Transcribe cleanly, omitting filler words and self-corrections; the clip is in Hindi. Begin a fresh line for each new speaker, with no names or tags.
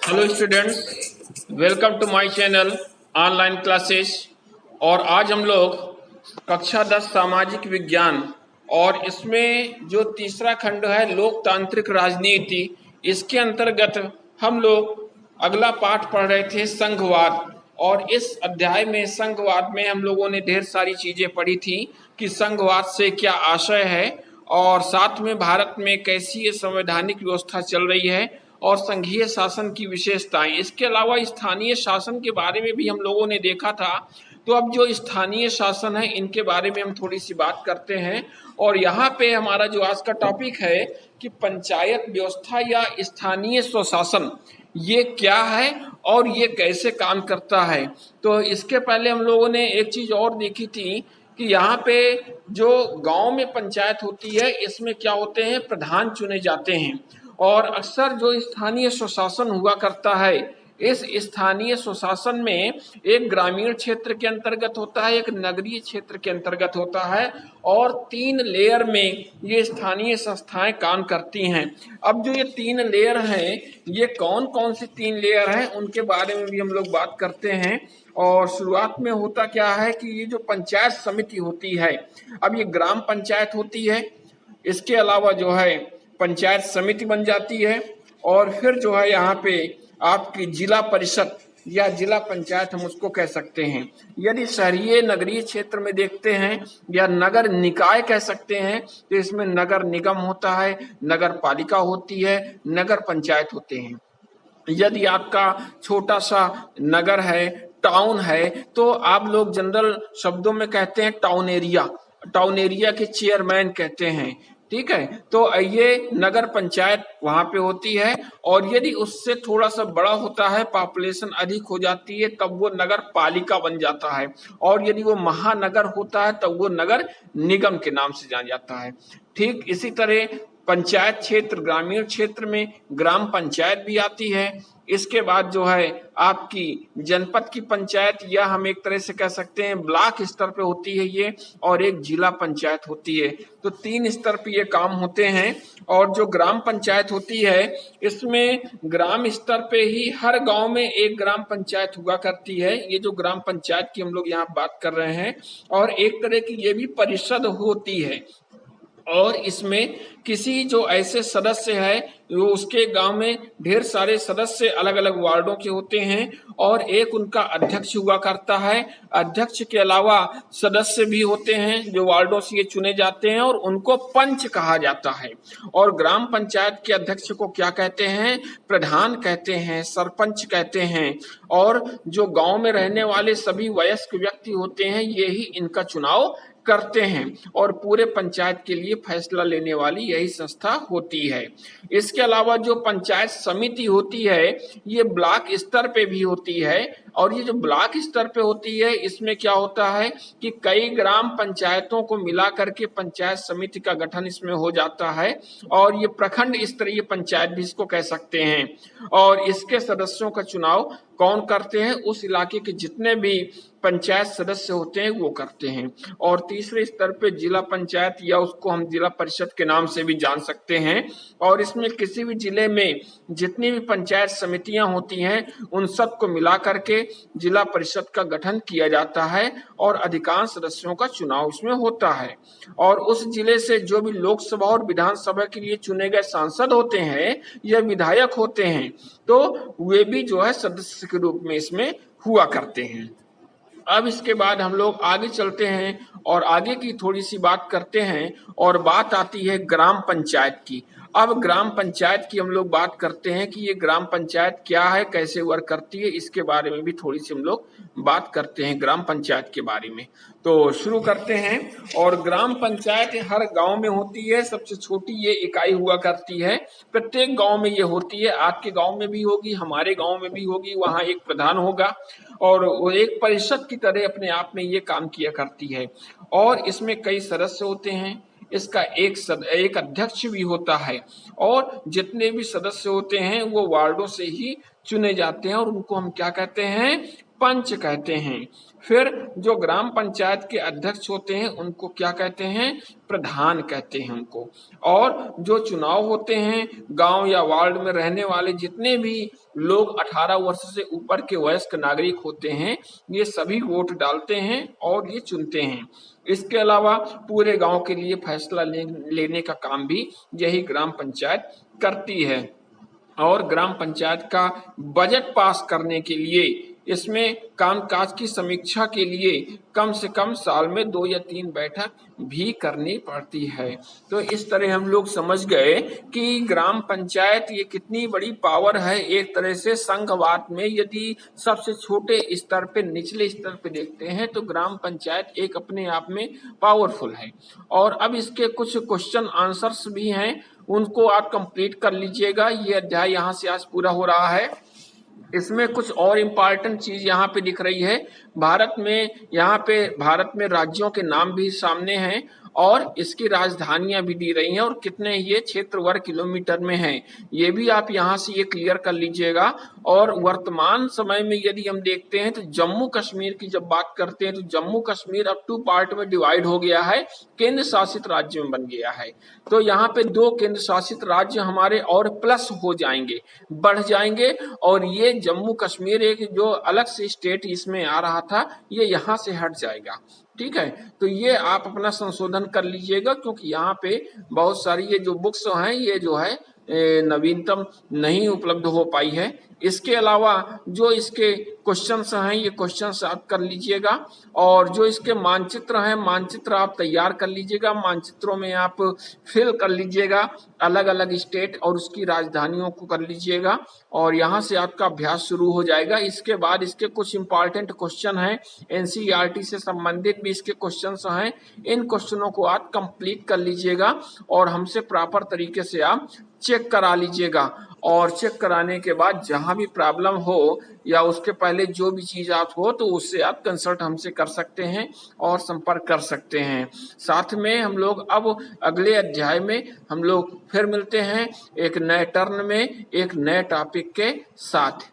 Hello students, welcome to my channel online classes. और आज हम लोग कक्षा 10 सामाजिक विज्ञान और इसमें जो तीसरा खंड है लोकतांत्रिक राजनीति, इसके अंतर्गत हम लोग अगला पाठ पढ़ रहे थे संघवाद। और इस अध्याय में संघवाद में हम लोगों ने ढेर सारी चीजें पढ़ी थी कि संघवाद से क्या आशय है और साथ में भारत में कैसी ये संवैधानिक व्यवस्था चल रही है और संघीय शासन की विशेषताएं। इसके अलावा स्थानीय शासन के बारे में भी हम लोगों ने देखा था। तो अब जो स्थानीय शासन है इनके बारे में हम थोड़ी सी बात करते हैं। और यहाँ पे हमारा जो आज का टॉपिक है कि पंचायत व्यवस्था या स्थानीय स्वशासन ये क्या है और ये कैसे काम करता है। तो इसके पहले हम लोगों ने एक चीज और देखी थी कि यहाँ पे जो गांव में पंचायत होती है इसमें क्या होते हैं, प्रधान चुने जाते हैं। और अक्सर जो स्थानीय स्वशासन हुआ करता है, इस स्थानीय स्वशासन में एक ग्रामीण क्षेत्र के अंतर्गत होता है, एक नगरीय क्षेत्र के अंतर्गत होता है और 3 लेयर में ये स्थानीय संस्थाएं काम करती हैं। अब जो ये 3 लेयर हैं, ये कौन कौन सी 3 लेयर हैं उनके बारे में भी हम लोग बात करते हैं। और शुरुआत में होता क्या है कि ये जो पंचायत समिति होती है, अब ये ग्राम पंचायत होती है, इसके अलावा जो है पंचायत समिति बन जाती है और फिर जो है यहाँ पे आपकी जिला परिषद या जिला पंचायत हम उसको कह सकते हैं। यदि शहरीय नगरीय क्षेत्र में देखते हैं या नगर निकाय कह सकते हैं तो इसमें नगर निगम होता है, नगर पालिका होती है, नगर पंचायत होते हैं। यदि आपका छोटा सा नगर है, टाउन है, तो आप लोग जनरल शब्दों में कहते हैं टाउन एरिया, टाउन एरिया के चेयरमैन कहते हैं। ठीक है, तो ये नगर पंचायत वहां पे होती है। और यदि उससे थोड़ा सा बड़ा होता है, पॉपुलेशन अधिक हो जाती है, तब वो नगर पालिका बन जाता है। और यदि वो महानगर होता है तब वो नगर निगम के नाम से जाना जाता है। ठीक इसी तरह पंचायत क्षेत्र, ग्रामीण क्षेत्र में ग्राम पंचायत भी आती है। इसके बाद जो है आपकी जनपद की पंचायत या हम एक तरह से कह सकते हैं ब्लॉक स्तर पे होती है ये, और एक जिला पंचायत होती है। तो 3 स्तर पे ये काम होते हैं। और जो ग्राम पंचायत होती है इसमें ग्राम स्तर पे ही हर गांव में एक ग्राम पंचायत हुआ करती है। ये जो ग्राम पंचायत की हम लोग यहाँ बात कर रहे हैं, और एक तरह की ये भी परिषद होती है। और इसमें किसी जो ऐसे सदस्य है, वो उसके गांव में ढेर सारे सदस्य अलग अलग वार्डों के होते हैं और एक उनका अध्यक्ष हुआ करता है। अध्यक्ष के अलावा सदस्य भी होते हैं जो वार्डों से ये चुने जाते हैं और उनको पंच कहा जाता है। और ग्राम पंचायत के अध्यक्ष को क्या कहते हैं, प्रधान कहते हैं, सरपंच कहते हैं। और जो गांव में रहने वाले सभी वयस्क व्यक्ति होते हैं ये ही इनका चुनाव करते हैं और पूरे पंचायत के लिए फैसला लेने वाली यही संस्था होती है। इसके अलावा जो पंचायत समिति होती है ये ब्लॉक स्तर पे भी होती है। और ये जो ब्लॉक स्तर पे होती है इसमें क्या होता है कि कई ग्राम पंचायतों को मिला करके पंचायत समिति का गठन इसमें हो जाता है। और ये प्रखंड स्तरीय पंचायत भी इसको कह सकते हैं। और इसके सदस्यों का चुनाव कौन करते हैं, उस इलाके के जितने भी पंचायत सदस्य होते हैं वो करते हैं। और तीसरे स्तर पे जिला पंचायत या उसको हम जिला परिषद के नाम से भी जान सकते हैं। और इसमें किसी भी जिले में जितनी भी पंचायत समितियां होती हैं उन सबको मिला करके जिला परिषद का गठन किया जाता है और अधिकांश सदस्यों का चुनाव इसमें होता है। और उस जिले से जो भी लोकसभा और विधानसभा के लिए चुने गए सांसद होते हैं या विधायक होते हैं, तो वे भी जो है सदस्य के रूप में इसमें हुआ करते हैं। अब इसके बाद हम लोग आगे चलते हैं और आगे की थोड़ी सी बात करते हैं और बात आती है ग्राम पंचायत की। अब ग्राम पंचायत की हम लोग बात करते हैं कि ये ग्राम पंचायत क्या है, कैसे वर्क करती है, इसके बारे में भी थोड़ी सी हम लोग बात करते हैं ग्राम पंचायत के बारे में। तो शुरू करते हैं। और ग्राम पंचायत हर गांव में होती है, सबसे छोटी ये इकाई हुआ करती है, प्रत्येक गांव में ये होती है। आपके गांव में भी होगी, हमारे गांव में भी होगी, वहां एक प्रधान होगा और वो एक परिषद की तरह अपने आप में ये काम किया करती है। और इसमें कई सदस्य होते हैं, इसका एक अध्यक्ष भी होता है। और जितने भी सदस्य होते हैं वो वार्डों से ही चुने जाते हैं और उनको हम क्या कहते हैं, पंच कहते हैं। फिर जो ग्राम पंचायत के अध्यक्ष होते हैं उनको क्या कहते हैं? प्रधान कहते हैं उनको। और जो चुनाव होते हैं गांव या वार्ड में रहने वाले जितने भी लोग 18 वर्ष से ऊपर के वयस्क नागरिक होते हैं, ये सभी वोट डालते हैं और ये चुनते हैं। इसके अलावा पूरे गांव के लिए फैसला लेने का काम भी यही ग्राम पंचायत करती है। और ग्राम पंचायत का बजट पास करने के लिए, इसमें कामकाज की समीक्षा के लिए कम से कम साल में 2 या 3 बैठक भी करनी पड़ती है। तो इस तरह हम लोग समझ गए कि ग्राम पंचायत ये कितनी बड़ी पावर है। एक तरह से संघवाद में यदि सबसे छोटे स्तर पे, निचले स्तर पे देखते हैं तो ग्राम पंचायत एक अपने आप में पावरफुल है। और अब इसके कुछ क्वेश्चन आंसर्स भी हैं, उनको आप कंप्लीट कर लीजिएगा। ये अध्याय यहाँ से आज पूरा हो रहा है। इसमें कुछ और इम्पॉर्टेंट चीज यहाँ पे दिख रही है। भारत में राज्यों के नाम भी सामने हैं और इसकी राजधानियां भी दी रही हैं और कितने ये क्षेत्र वर्ग किलोमीटर में हैं, ये भी आप यहाँ से ये क्लियर कर लीजिएगा। और वर्तमान समय में यदि हम देखते हैं तो जम्मू कश्मीर की जब बात करते हैं तो जम्मू कश्मीर अब 2 पार्ट में डिवाइड हो गया है, केंद्र शासित राज्य में बन गया है। तो यहाँ पे 2 केंद्र शासित राज्य हमारे और प्लस हो जाएंगे, बढ़ जाएंगे। और ये जम्मू कश्मीर एक जो अलग से स्टेट इसमें आ रहा था, ये यहाँ से हट जाएगा। ठीक है, तो ये आप अपना संशोधन कर लीजिएगा, क्योंकि यहाँ पे बहुत सारी ये जो बुक्स हैं ये जो है नवीनतम नहीं उपलब्ध हो पाई है। इसके अलावा जो इसके क्वेश्चंस हैं ये क्वेश्चंस आप कर लीजिएगा। और जो इसके मानचित्र हैं, मानचित्र आप तैयार कर लीजिएगा। मानचित्रों में आप फिल कर लीजिएगा अलग अलग स्टेट और उसकी राजधानियों को कर लीजिएगा और यहाँ से आपका अभ्यास शुरू हो जाएगा। इसके बाद इसके कुछ इंपॉर्टेंट क्वेश्चन हैं, एनसीईआरटी से संबंधित भी इसके क्वेश्चंस हैं। इन क्वेश्चनों को आप कंप्लीट कर लीजिएगा और हमसे प्रॉपर तरीके से आप चेक करा लीजिएगा। और चेक कराने के बाद जहां भी प्रॉब्लम हो या उसके पहले जो भी चीज आप हो तो उससे आप कंसल्ट हमसे कर सकते हैं और संपर्क कर सकते हैं। साथ में हम लोग अब अगले अध्याय में हम लोग फिर मिलते हैं एक नए टर्न में एक नए टॉपिक के साथ।